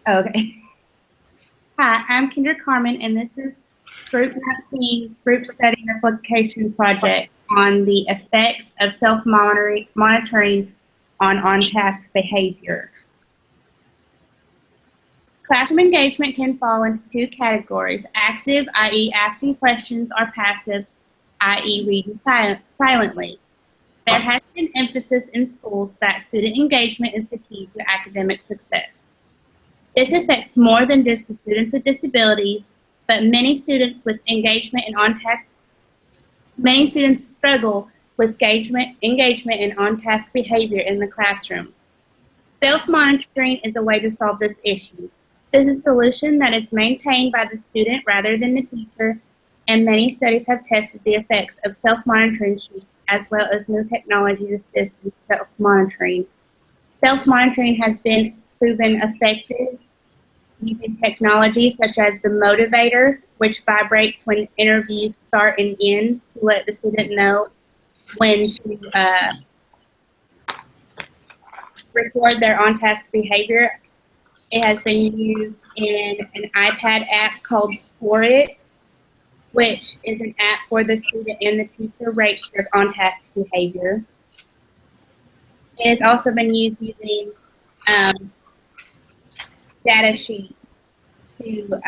Okay. Hi, I'm Kendra Carmen, and this is Group 19's Group Study Replication Project on the effects of self-monitoring on-task behavior. Classroom engagement can fall into two categories: active, i.e. asking questions, or passive, i.e. reading silently. There has been emphasis in schools that student engagement is the key to academic success. This affects more than just the students with disabilities, but many students with engagement and many students struggle with engagement and on-task behavior in the classroom. Self-monitoring is a way to solve this issue. This is a solution that is maintained by the student rather than the teacher, and many studies have tested the effects of self-monitoring sheets as well as new technology to assist with self-monitoring. Self-monitoring has been proven effective using technology such as the motivator, which vibrates when interviews start and end to let the student know when to record their on-task behavior. It has been used in an iPad app called Score It, which is an app where the student and the teacher rate their on-task behavior. It has also been used using data sheets to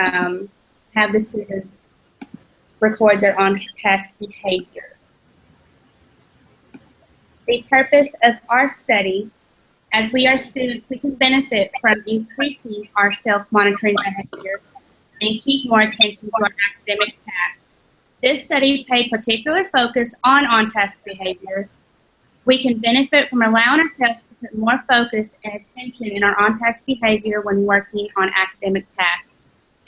have the students record their on-task behavior. The purpose of our study, as we are students, we can benefit from increasing our self-monitoring behavior and keep more attention to our academic tasks. This study paid particular focus on-task behavior. We can benefit from allowing ourselves to put more focus and attention in our on-task behavior when working on academic tasks,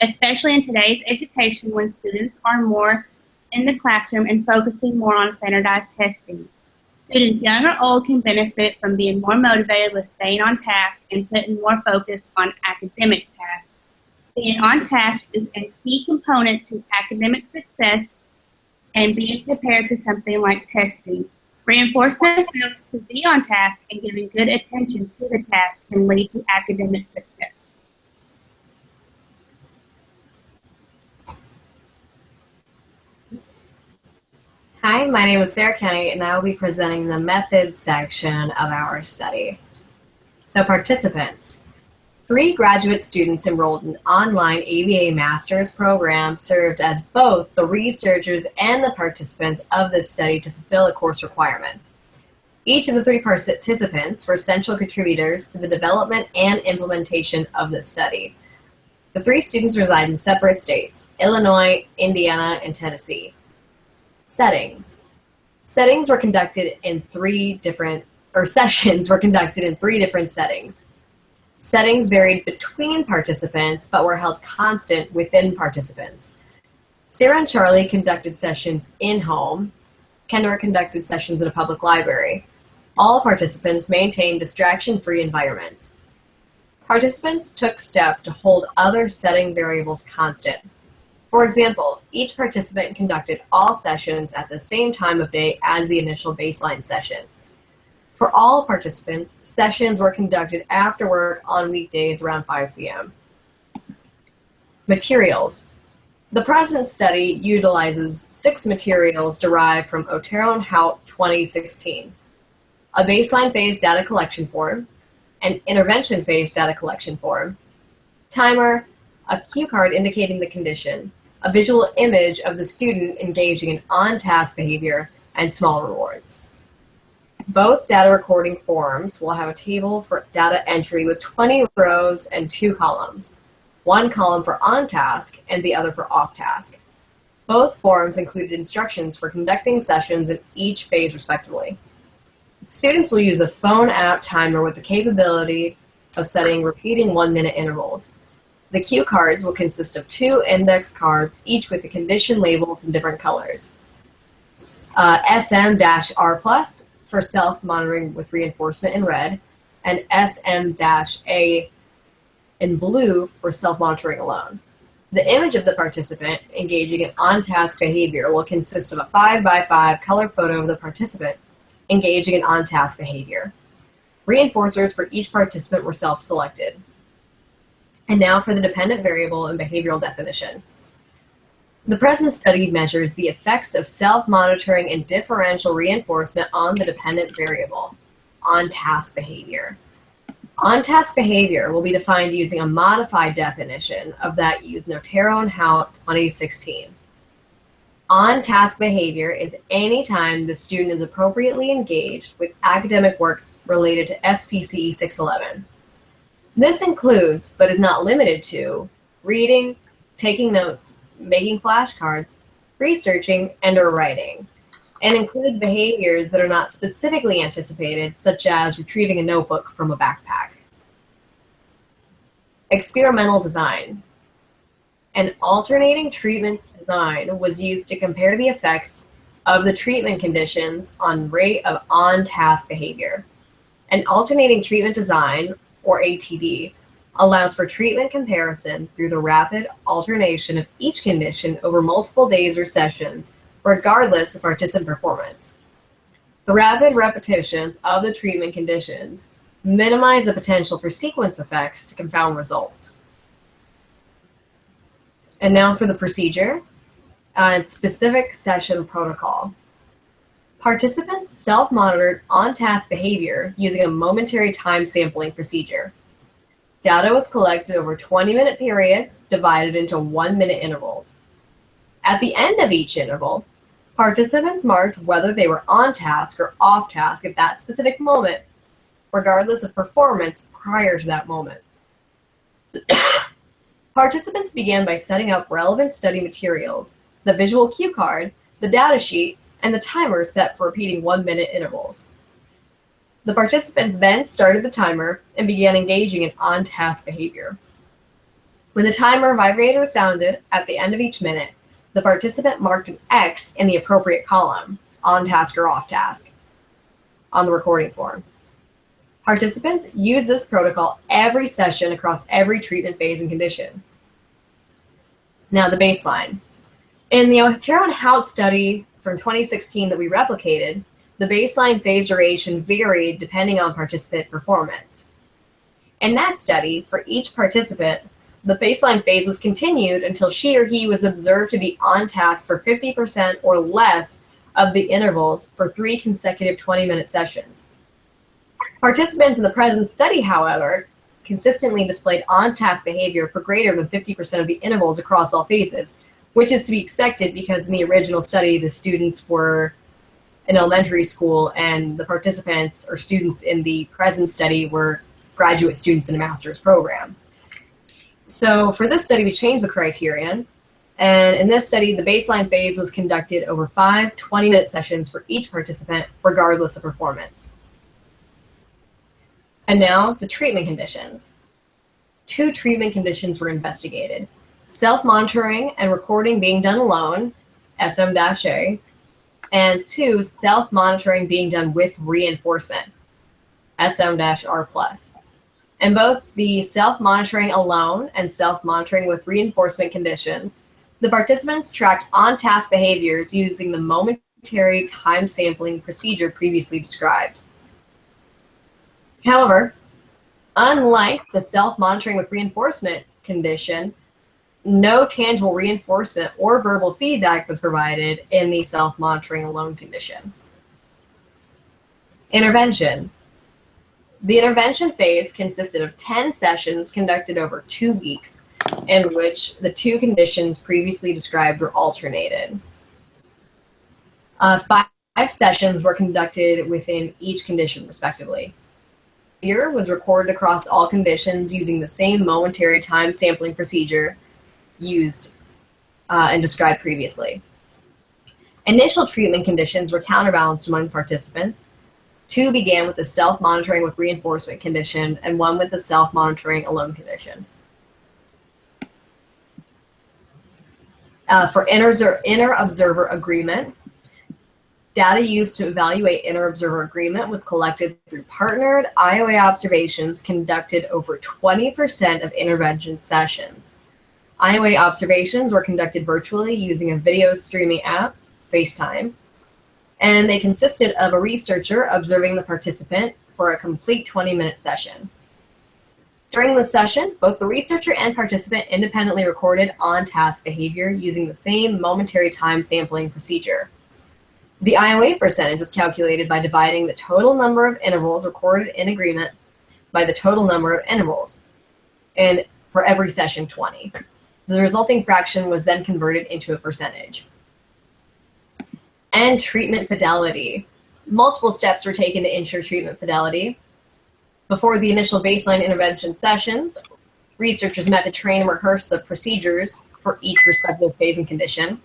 especially in today's education when students are more in the classroom and focusing more on standardized testing. Students young or old can benefit from being more motivated with staying on task and putting more focus on academic tasks. Being on task is a key component to academic success and being prepared to something like testing. Reinforcing ourselves to be on task and giving good attention to the task can lead to academic success. Hi, my name is Sarah Kenny, and I will be presenting the methods section of our study. So participants. 3 graduate students enrolled in online ABA master's program served as both the researchers and the participants of this study to fulfill a course requirement. Each of the 3 participants were essential contributors to the development and implementation of this study. The 3 students reside in separate states: Illinois, Indiana, and Tennessee. Settings. Sessions were conducted in 3 different settings. Settings varied between participants, but were held constant within participants. Sarah and Charlie conducted sessions in-home. Kendra conducted sessions in a public library. All participants maintained distraction-free environments. Participants took steps to hold other setting variables constant. For example, each participant conducted all sessions at the same time of day as the initial baseline session. For all participants, sessions were conducted after work on weekdays around 5 p.m. Materials. The present study utilizes 6 materials derived from Otero and Hout 2016. A baseline phase data collection form, an intervention phase data collection form, timer, a cue card indicating the condition, a visual image of the student engaging in on-task behavior, and small rewards. Both data recording forms will have a table for data entry with 20 rows and 2 columns, 1 column for on-task and the other for off-task. Both forms included instructions for conducting sessions in each phase respectively. Students will use a phone app timer with the capability of setting repeating 1-minute intervals. The cue cards will consist of 2 index cards, each with the condition labels in different colors. SM-R+ for self-monitoring with reinforcement in red, and SM-A in blue for self-monitoring alone. The image of the participant engaging in on-task behavior will consist of a 5x5 color photo of the participant engaging in on-task behavior. Reinforcers for each participant were self-selected. And now for the dependent variable and behavioral definition. The present study measures the effects of self-monitoring and differential reinforcement on the dependent variable, on-task behavior. On-task behavior will be defined using a modified definition of that used in Otero and Hout 2016. On-task behavior is any time the student is appropriately engaged with academic work related to SPCE 611. This includes, but is not limited to, reading, taking notes, making flashcards, researching, and/or writing, and includes behaviors that are not specifically anticipated, such as retrieving a notebook from a backpack. Experimental design. An alternating treatments design was used to compare the effects of the treatment conditions on rate of on-task behavior. An alternating treatment design, or ATD, allows for treatment comparison through the rapid alternation of each condition over multiple days or sessions, regardless of participant performance. The rapid repetitions of the treatment conditions minimize the potential for sequence effects to confound results. And now for the procedure and specific session protocol. Participants self-monitored on-task behavior using a momentary time sampling procedure. Data was collected over 20-minute periods divided into 1-minute intervals. At the end of each interval, participants marked whether they were on task or off task at that specific moment, regardless of performance prior to that moment. Participants began by setting up relevant study materials, the visual cue card, the data sheet, and the timer set for repeating 1-minute intervals. The participants then started the timer and began engaging in on-task behavior. When the timer vibrator sounded at the end of each minute, the participant marked an X in the appropriate column, on task or off task, on the recording form. Participants use this protocol every session across every treatment phase and condition. Now the baseline. In the Otero and Hout study from 2016 that we replicated, the baseline phase duration varied depending on participant performance. In that study, for each participant, the baseline phase was continued until she or he was observed to be on task for 50% or less of the intervals for 3 consecutive 20-minute sessions. Participants in the present study, however, consistently displayed on-task behavior for greater than 50% of the intervals across all phases, which is to be expected because in the original study, the students were in elementary school and the participants or students in the present study were graduate students in a master's program. So for this study, we changed the criterion. And in this study, the baseline phase was conducted over 5 20-minute sessions for each participant, regardless of performance. And now the treatment conditions. 2 treatment conditions were investigated: self-monitoring and recording being done alone, SM-A, and 2, self-monitoring being done with reinforcement, SM-R+. In both the self-monitoring alone and self-monitoring with reinforcement conditions, the participants tracked on-task behaviors using the momentary time sampling procedure previously described. However, unlike the self-monitoring with reinforcement condition, no tangible reinforcement or verbal feedback was provided in the self-monitoring alone condition. Intervention. The intervention phase consisted of 10 sessions conducted over 2 weeks, in which the 2 conditions previously described were alternated. 5 sessions were conducted within each condition, respectively. Behavior was recorded across all conditions using the same momentary time sampling procedure used and described previously. Initial treatment conditions were counterbalanced among participants. 2 began with the self-monitoring with reinforcement condition and 1 with the self-monitoring alone condition. For inter-observer agreement, data used to evaluate inter-observer agreement was collected through partnered IOA observations conducted over 20% of intervention sessions. IOA observations were conducted virtually using a video streaming app, FaceTime, and they consisted of a researcher observing the participant for a complete 20-minute session. During the session, both the researcher and participant independently recorded on-task behavior using the same momentary time sampling procedure. The IOA percentage was calculated by dividing the total number of intervals recorded in agreement by the total number of intervals, and for every session 20. The resulting fraction was then converted into a percentage. And treatment fidelity. Multiple steps were taken to ensure treatment fidelity. Before the initial baseline intervention sessions, researchers met to train and rehearse the procedures for each respective phase and condition.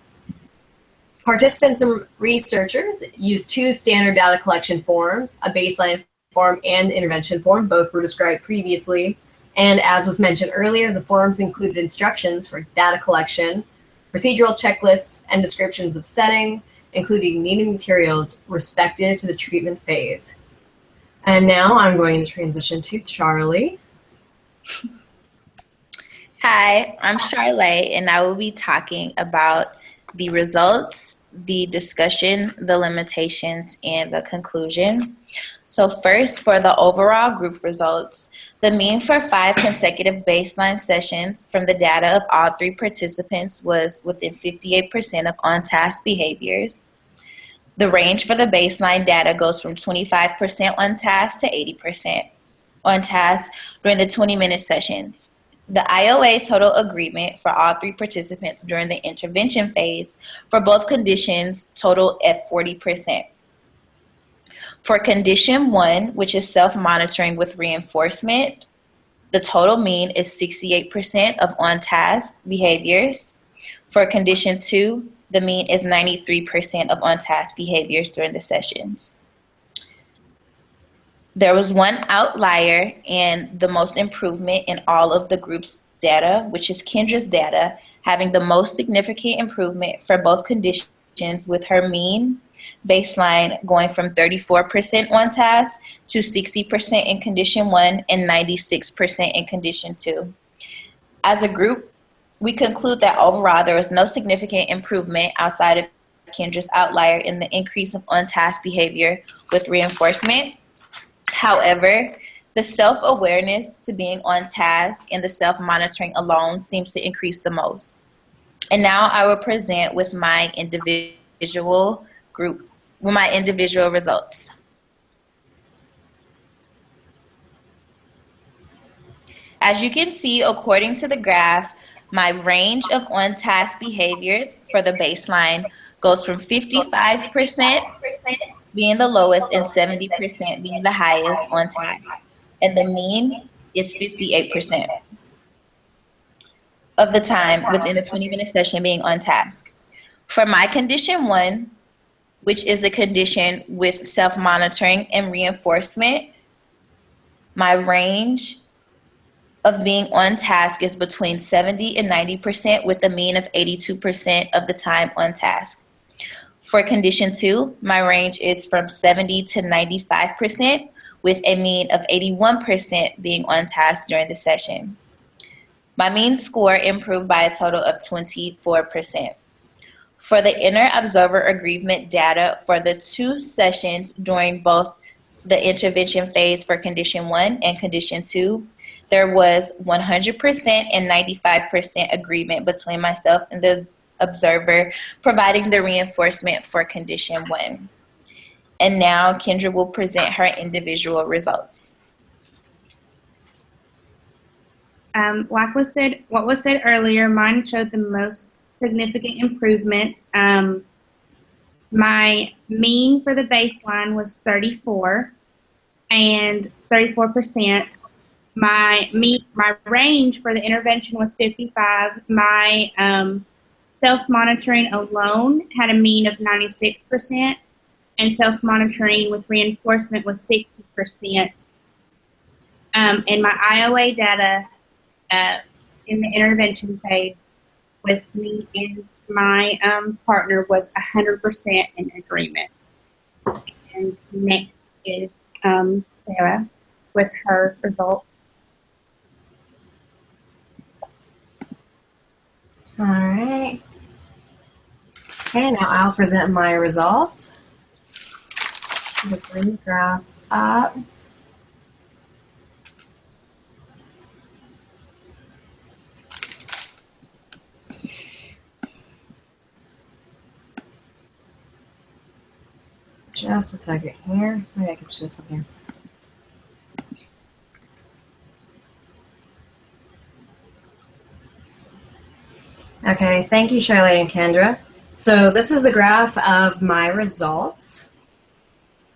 Participants and researchers used two standard data collection forms, a baseline form and intervention form. Both were described previously. And as was mentioned earlier, the forms included instructions for data collection, procedural checklists, and descriptions of setting, including needed materials respective to the treatment phase. And now I'm going to transition to Charlie. Hi, I'm Charlotte, and I will be talking about the results, the discussion, the limitations, and the conclusion. So first, for the overall group results, the mean for 5 consecutive baseline sessions from the data of all 3 participants was within 58% of on-task behaviors. The range for the baseline data goes from 25% on task to 80% on task during the 20-minute sessions. The IOA total agreement for all 3 participants during the intervention phase for both conditions totaled at 40%. For condition 1, which is self-monitoring with reinforcement, the total mean is 68% of on-task behaviors. For condition 2, the mean is 93% of on-task behaviors during the sessions. There was one outlier and the most improvement in all of the group's data, which is Kendra's data, having the most significant improvement for both conditions, with her mean baseline going from 34% on task to 60% in condition 1 and 96% in condition 2. As a group, we conclude that overall there was no significant improvement outside of Kendra's outlier in the increase of on-task behavior with reinforcement. However, the self-awareness to being on task and the self-monitoring alone seems to increase the most. And now I will present with my individual results. As you can see, according to the graph, my range of on-task behaviors for the baseline goes from 55% being the lowest and 70% being the highest on task. And the mean is 58% of the time within the 20-minute session being on task. For my condition 1, which is a condition with self-monitoring and reinforcement, my range of being on task is between 70 and 90% with a mean of 82% of the time on task. For condition 2, my range is from 70 to 95% with a mean of 81% being on task during the session. My mean score improved by a total of 24%. For the inner observer agreement data for the 2 sessions during both the intervention phase for condition 1 and condition 2, there was 100% and 95% agreement between myself and the observer providing the reinforcement for condition 1. And now Kendra will present her individual results. Like what was said earlier, mine showed the most significant improvement. My mean for the baseline was 34 and 34%. My range for the intervention was 55. My self-monitoring alone had a mean of 96%, and self-monitoring with reinforcement was 60%. And my IOA data in the intervention phase with me and my partner was 100% in agreement. And next is Sarah with her results. All right. Okay, now I'll present my results. Bring the graph up. just a second here. Maybe I can show something. Okay, thank you, Charlotte and Kendra. So this is the graph of my results.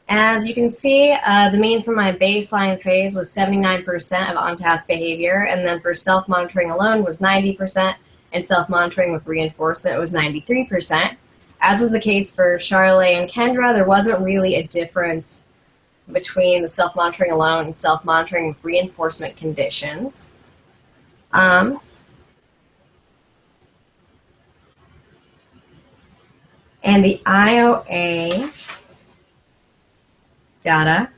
As you can see, the mean for my baseline phase was 79% of on-task behavior, and then for self-monitoring alone was 90%, and self-monitoring with reinforcement was 93%. As was the case for Charlotte and Kendra, there wasn't really a difference between the self-monitoring alone and self-monitoring with reinforcement conditions. And the IOA data,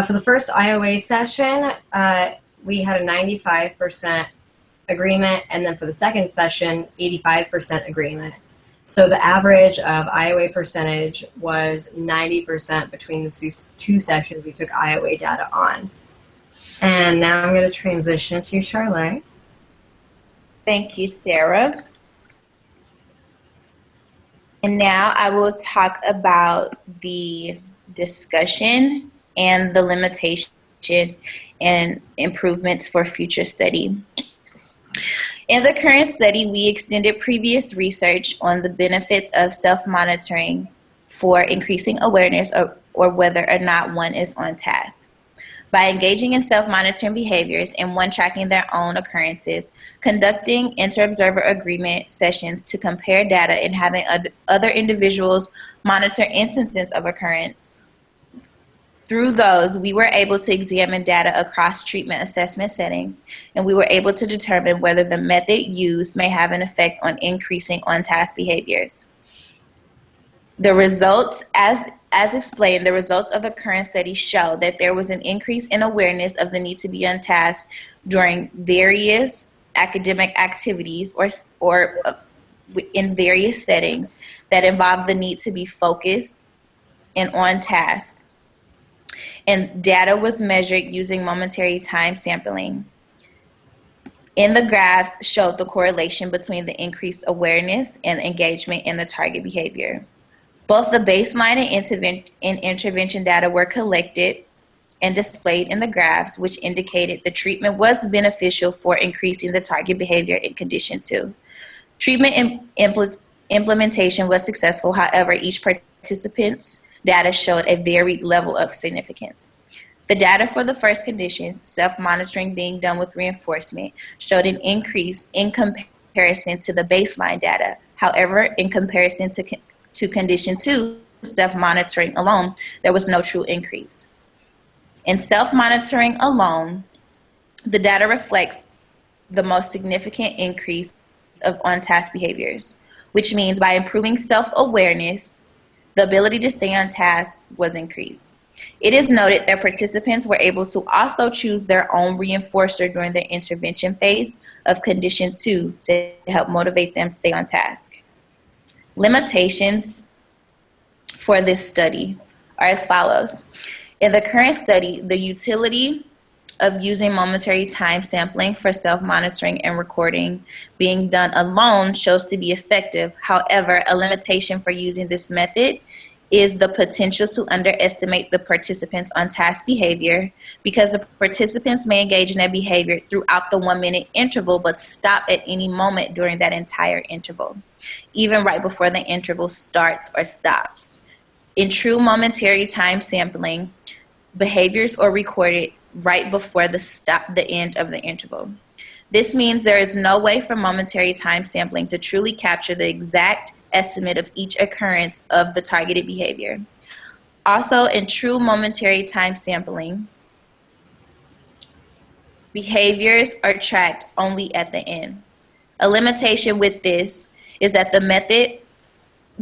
for the first IOA session, we had a 95% agreement, and then for the second session, 85% agreement. So the average of IOA percentage was 90% between the two sessions we took IOA data on. And now I'm going to transition to Charlotte. Thank you, Sarah. And now I will talk about the discussion and the limitation and improvements for future study. In the current study, we extended previous research on the benefits of self-monitoring for increasing awareness or whether or not one is on task. By engaging in self-monitoring behaviors and one tracking their own occurrences, conducting inter-observer agreement sessions to compare data, and having other individuals monitor instances of occurrence. Through those, we were able to examine data across treatment assessment settings, and we were able to determine whether the method used may have an effect on increasing on-task behaviors. The results, as explained, the results of the current study show that there was an increase in awareness of the need to be on task during various academic activities or in various settings that involve the need to be focused and on task. And data was measured using momentary time sampling. In the graphs showed the correlation between the increased awareness and engagement in the target behavior. Both the baseline and intervention data were collected and displayed in the graphs, which indicated the treatment was beneficial for increasing the target behavior in condition 2. Treatment implementation was successful. However, each participant's data showed a varied level of significance. The data for the first condition, self-monitoring being done with reinforcement, showed an increase in comparison to the baseline data. However, in comparison to condition 2, self-monitoring alone, there was no true increase. In self-monitoring alone, the data reflects the most significant increase of on-task behaviors, which means by improving self-awareness, the ability to stay on task was increased. It is noted that participants were able to also choose their own reinforcer during the intervention phase of condition 2 to help motivate them to stay on task. Limitations for this study are as follows. In the current study, the utility of using momentary time sampling for self-monitoring and recording being done alone shows to be effective. However, a limitation for using this method is the potential to underestimate the participants' on-task behavior, because the participants may engage in their behavior throughout the 1-minute interval but stop at any moment during that entire interval, even right before the interval starts or stops. In true momentary time sampling, behaviors are recorded right before the end of the interval. This means there is no way for momentary time sampling to truly capture the exact estimate of each occurrence of the targeted behavior. Also, in true momentary time sampling, behaviors are tracked only at the end. A limitation with this is that the method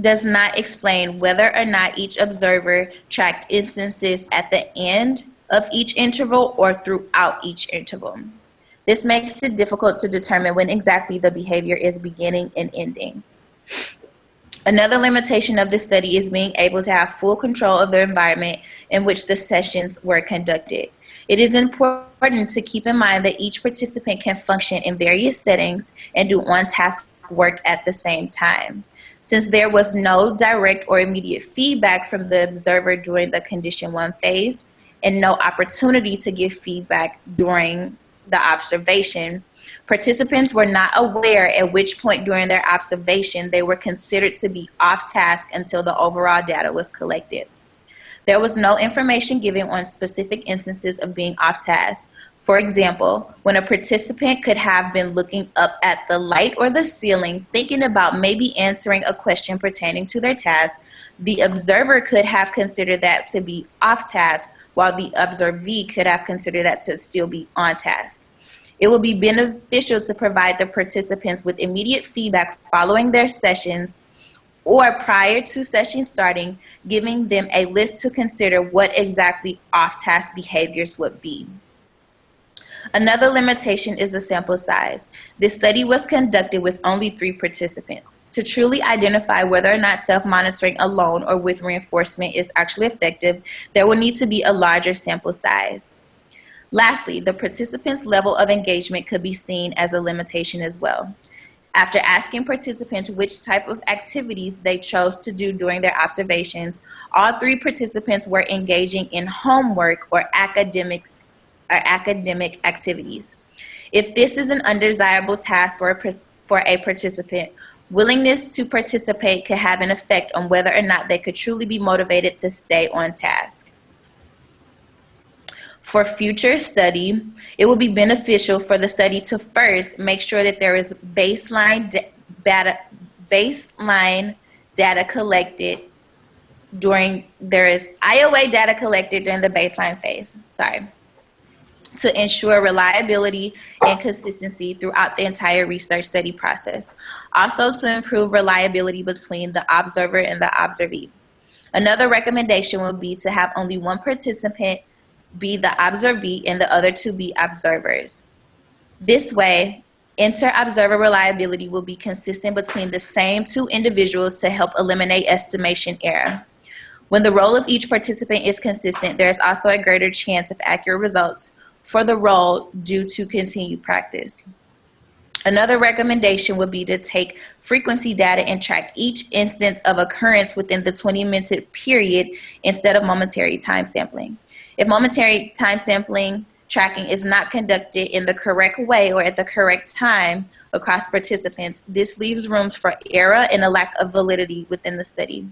does not explain whether or not each observer tracked instances at the end of each interval or throughout each interval. This makes it difficult to determine when exactly the behavior is beginning and ending. Another limitation of this study is being able to have full control of the environment in which the sessions were conducted. It is important to keep in mind that each participant can function in various settings and do on-task work at the same time. Since there was no direct or immediate feedback from the observer during the condition 1 phase and no opportunity to give feedback during the observation, participants were not aware at which point during their observation they were considered to be off task until the overall data was collected. There was no information given on specific instances of being off task. For example, when a participant could have been looking up at the light or the ceiling, thinking about maybe answering a question pertaining to their task, the observer could have considered that to be off task, while the observee could have considered that to still be on task. It will be beneficial to provide the participants with immediate feedback following their sessions or prior to session starting, giving them a list to consider what exactly off-task behaviors would be. Another limitation is the sample size. This study was conducted with only 3 participants. To truly identify whether or not self-monitoring alone or with reinforcement is actually effective, there will need to be a larger sample size. Lastly, the participants' level of engagement could be seen as a limitation as well. After asking participants which type of activities they chose to do during their observations, all 3 participants were engaging in homework or academic activities. If this is an undesirable task for a participant, willingness to participate could have an effect on whether or not they could truly be motivated to stay on task. For future study, it will be beneficial for the study to first make sure that there is baseline data collected during, there is IOA data collected during the baseline phase, to ensure reliability and consistency throughout the entire research study process. Also to improve reliability between the observer and the observee. Another recommendation would be to have only one participant be the observee and the other 2 be observers. This way, inter-observer reliability will be consistent between the same 2 individuals to help eliminate estimation error. When the role of each participant is consistent, there is also a greater chance of accurate results for the role due to continued practice. Another recommendation would be to take frequency data and track each instance of occurrence within the 20-minute period instead of momentary time sampling. If momentary time sampling tracking is not conducted in the correct way or at the correct time across participants, this leaves room for error and a lack of validity within the study.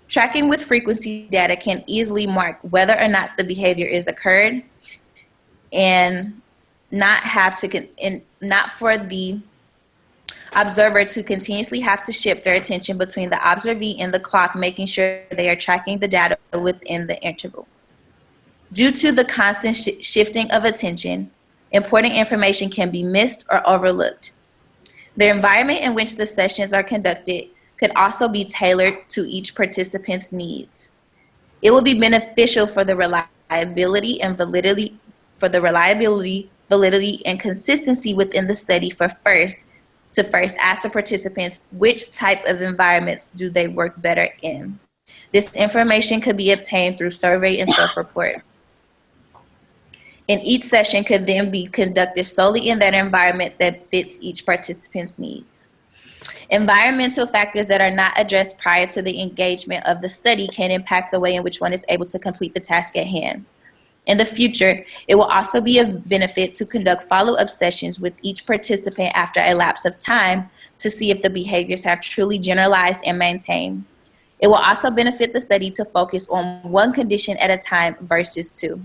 Tracking with frequency data can easily mark whether or not the behavior is occurred and not for the observer to continuously have to shift their attention between the observee and the clock, making sure they are tracking the data within the interval. Due to the constant shifting of attention, important information can be missed or overlooked. The environment in which the sessions are conducted could also be tailored to each participant's needs. It will be beneficial for the reliability and validity and consistency within the study to first ask the participants which type of environments do they work better in. This information could be obtained through survey and self-report. And each session could then be conducted solely in that environment that fits each participant's needs. Environmental factors that are not addressed prior to the engagement of the study can impact the way in which one is able to complete the task at hand. In the future, it will also be of benefit to conduct follow-up sessions with each participant after a lapse of time to see if the behaviors have truly generalized and maintained. It will also benefit the study to focus on one condition at a time versus 2.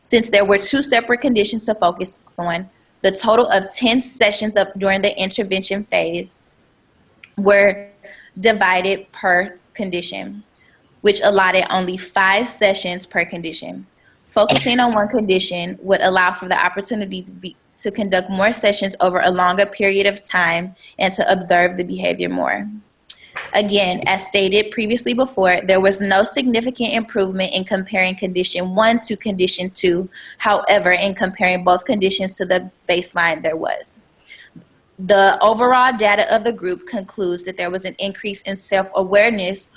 Since there were 2 separate conditions to focus on, the total of 10 sessions during the intervention phase were divided per condition, which allotted only 5 sessions per condition. Focusing on one condition would allow for the opportunity to conduct more sessions over a longer period of time and to observe the behavior more. Again, as stated previously before, there was no significant improvement in comparing condition 1 to condition 2. However, in comparing both conditions to the baseline, there was. The overall data of the group concludes that there was an increase in self-awareness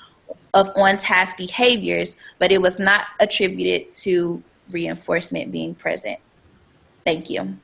of on-task behaviors, but it was not attributed to reinforcement being present. Thank you.